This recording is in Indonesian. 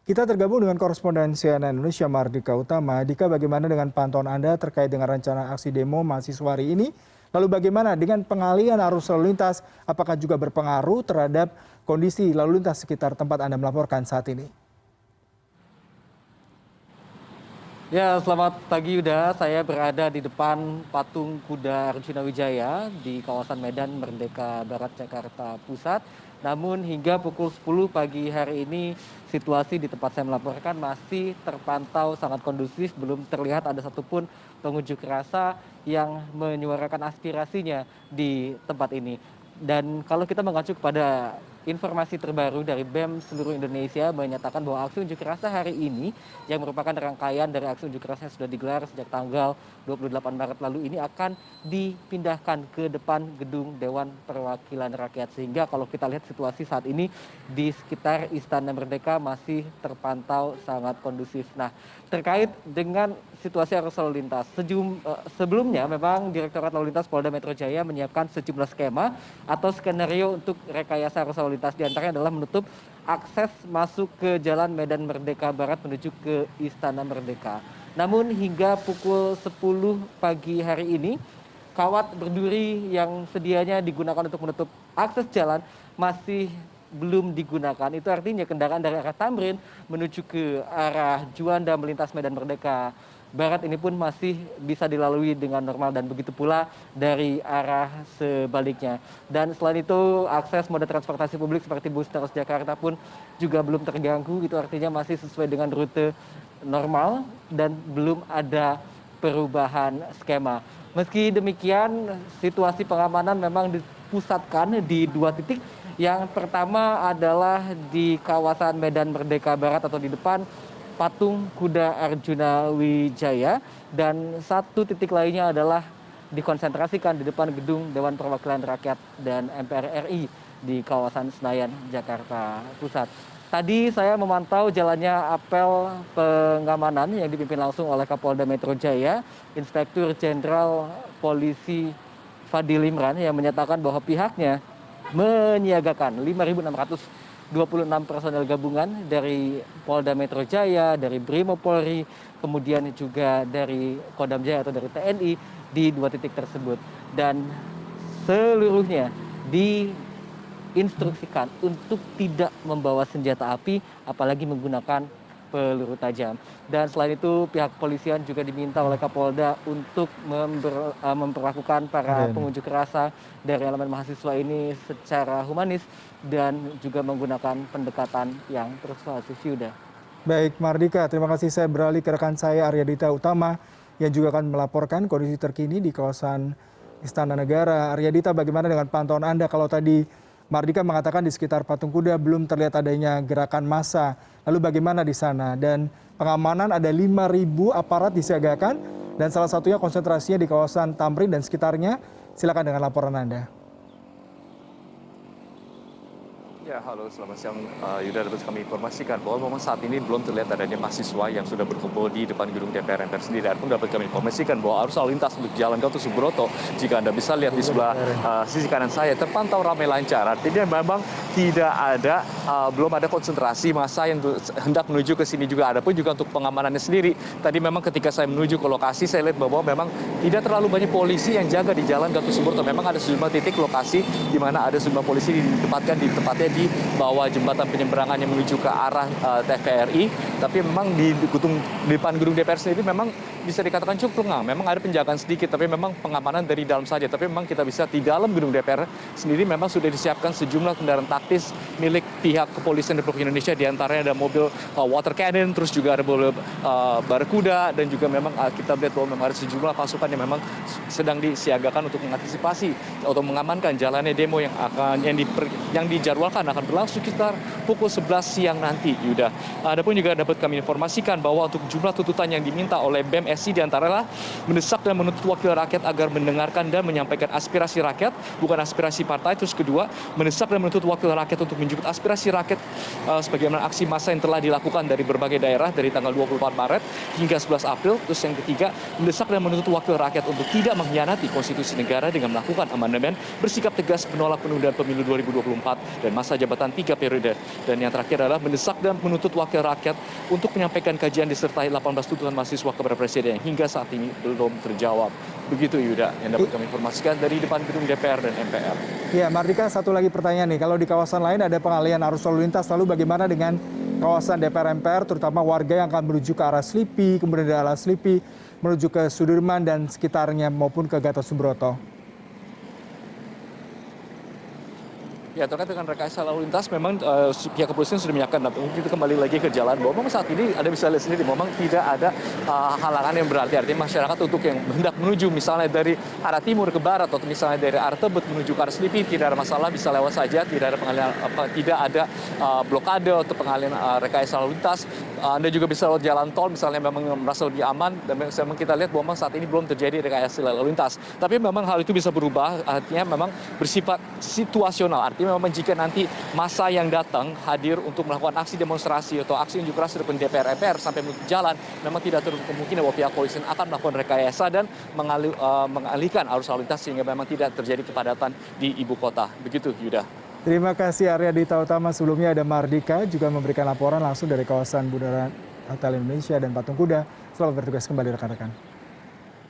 Kita tergabung dengan koresponden CNN Indonesia Mardika Utama. Dika, bagaimana dengan pantauan Anda terkait dengan rencana aksi demo mahasiswa hari ini? Lalu bagaimana dengan pengalihan arus lalu lintas? Apakah juga berpengaruh terhadap kondisi lalu lintas sekitar tempat Anda melaporkan saat ini? Ya, selamat pagi Yuda. Saya berada di depan patung kuda Arjuna Wijaya di kawasan Medan Merdeka Barat, Jakarta Pusat. Namun hingga pukul 10 pagi hari ini situasi di tempat saya melaporkan masih terpantau sangat kondusif. Belum terlihat ada satupun pengunjuk rasa yang menyuarakan aspirasinya di tempat ini. Dan kalau kita mengacu kepada informasi terbaru dari BEM seluruh Indonesia menyatakan bahwa aksi unjuk rasa hari ini yang merupakan rangkaian dari aksi unjuk rasa yang sudah digelar sejak tanggal 28 Maret lalu ini akan dipindahkan ke depan gedung Dewan Perwakilan Rakyat. Sehingga kalau kita lihat situasi saat ini di sekitar Istana Merdeka masih terpantau sangat kondusif. Nah, terkait dengan situasi arus lalu lintas, sebelumnya memang Direktorat Lalu Lintas Polda Metro Jaya menyiapkan sejumlah skema atau skenario untuk rekayasa arus lalu lintas. Di antaranya adalah menutup akses masuk ke Jalan Medan Merdeka Barat menuju ke Istana Merdeka. Namun hingga pukul 10 pagi hari ini, kawat berduri yang sedianya digunakan untuk menutup akses jalan masih belum digunakan. Itu artinya kendaraan dari arah Tamrin menuju ke arah Juanda melintas Medan Merdeka Barat ini pun masih bisa dilalui dengan normal dan begitu pula dari arah sebaliknya. Dan selain itu akses moda transportasi publik seperti bus Transjakarta pun juga belum terganggu. Itu artinya masih sesuai dengan rute normal dan belum ada perubahan skema. Meski demikian, situasi pengamanan memang dipusatkan di dua titik. Yang pertama adalah di kawasan Medan Merdeka Barat atau di depan patung kuda Arjuna Wijaya, dan satu titik lainnya adalah dikonsentrasikan di depan gedung Dewan Perwakilan Rakyat dan MPR RI di kawasan Senayan, Jakarta Pusat. Tadi saya memantau jalannya apel pengamanan yang dipimpin langsung oleh Kapolda Metro Jaya, Inspektur Jenderal Polisi Fadil Imran, yang menyatakan bahwa pihaknya menyiagakan 5.626 personel gabungan dari Polda Metro Jaya, dari Brimo Polri, kemudian juga dari Kodam Jaya atau dari TNI di dua titik tersebut. Dan seluruhnya diinstruksikan untuk tidak membawa senjata api, apalagi menggunakan peluru tajam. Dan selain itu pihak kepolisian juga diminta oleh Kapolda untuk memperlakukan para pengunjuk rasa dari elemen mahasiswa ini secara humanis dan juga menggunakan pendekatan yang persuasif. Yuda. Baik, Mardika, terima kasih. Saya beralih ke rekan saya Arya Dita Utama yang juga akan melaporkan kondisi terkini di kawasan Istana Negara. Arya Dita, bagaimana dengan pantauan Anda kalau tadi Mardika mengatakan di sekitar patung kuda belum terlihat adanya gerakan massa. Lalu bagaimana di sana? Dan pengamanan ada 5.000 aparat disiagakan dan salah satunya konsentrasinya di kawasan Tamrin dan sekitarnya. Silakan dengan laporan Anda. Ya, halo, selamat siang Yuda. Dapat kami informasikan bahwa memang saat ini belum terlihat adanya mahasiswa yang sudah berkumpul di depan gedung DPR MPR sendiri. Adapun dapat kami informasikan bahwa arus lalu lintas untuk Jalan Gatot Subroto, jika Anda bisa lihat di sebelah sisi kanan saya, terpantau ramai lancar. Artinya memang tidak ada, belum ada konsentrasi massa yang hendak menuju ke sini juga. Adapun juga untuk pengamanannya sendiri, tadi memang ketika saya menuju ke lokasi, saya lihat bahwa memang tidak terlalu banyak polisi yang jaga di Jalan Gatot Subroto. Memang ada sejumlah titik lokasi di mana ada sejumlah polisi ditempatkan di tempatnya di bawah jembatan penyeberangan yang menuju ke arah TVRI, tapi memang di depan gedung DPR sendiri memang bisa dikatakan cukup lengang. Memang ada penjagaan sedikit, tapi memang pengamanan dari dalam saja. Tapi memang kita bisa di dalam gedung DPR sendiri memang sudah disiapkan sejumlah kendaraan taktis milik pihak kepolisian Republik Indonesia. Di antaranya ada mobil water cannon, terus juga ada mobil barakuda, dan juga memang kita lihat bahwa memang ada sejumlah pasukan yang memang sedang disiagakan untuk mengantisipasi atau mengamankan jalannya demo yang dijadwalkan akan berlangsung sekitar pukul 11 siang nanti, Yuda. Adapun juga dapat kami informasikan bahwa untuk jumlah tuntutan yang diminta oleh BEM PSI diantara mendesak dan menuntut wakil rakyat agar mendengarkan dan menyampaikan aspirasi rakyat, bukan aspirasi partai. Terus kedua, mendesak dan menuntut wakil rakyat untuk menjemput aspirasi rakyat sebagaimana aksi massa yang telah dilakukan dari berbagai daerah dari tanggal 24 Maret hingga 11 April. Terus yang ketiga, mendesak dan menuntut wakil rakyat untuk tidak mengkhianati konstitusi negara dengan melakukan amandemen, bersikap tegas menolak penundaan pemilu 2024 dan masa jabatan 3 periode. Dan yang terakhir adalah mendesak dan menuntut wakil rakyat untuk menyampaikan kajian disertai 18 tuntutan mahasiswa kepada Presiden yang hingga saat ini belum terjawab. Begitu Yuda yang dapat kami informasikan dari depan gedung DPR dan MPR. Ya, Mardika, satu lagi pertanyaan nih. Kalau di kawasan lain ada pengalihan arus lalu lintas, lalu bagaimana dengan kawasan DPR MPR, terutama warga yang akan menuju ke arah Slipi, kemudian dari arah Slipi menuju ke Sudirman dan sekitarnya maupun ke Gatot Subroto? Ya, terkait dengan rekayasa lalu lintas, memang pihak kepolisian sudah menyiapkan. Mungkin kita kembali lagi ke jalan, bahwa memang saat ini Anda bisa lihat sendiri, memang tidak ada halangan yang berarti. Artinya masyarakat untuk yang hendak menuju misalnya dari arah timur ke barat, atau misalnya dari arah Tebet menuju ke arah Slipi, tidak ada masalah, bisa lewat saja, tidak ada pengalihan, tidak ada blokade atau pengalihan rekayasa lalu lintas. Anda juga bisa lewat jalan tol, misalnya memang merasa lebih aman, dan memang kita lihat bahwa memang saat ini belum terjadi rekayasa lalu lintas. Tapi memang hal itu bisa berubah, artinya memang bersifat situasional. Artinya memang jika nanti massa yang datang hadir untuk melakukan aksi demonstrasi atau aksi unjuk rasa di depan DPR MPR sampai menutup jalan, memang tidak tertutup kemungkinan bahwa pihak kepolisian akan melakukan rekayasa dan mengalihkan arus lalu lintas sehingga memang tidak terjadi kepadatan di ibu kota. Begitu, Yuda. Terima kasih Arya Dita Utama. Sebelumnya ada Mardika juga memberikan laporan langsung dari kawasan Bundaran Hotel Indonesia dan Patung Kuda. Selamat bertugas kembali rekan-rekan.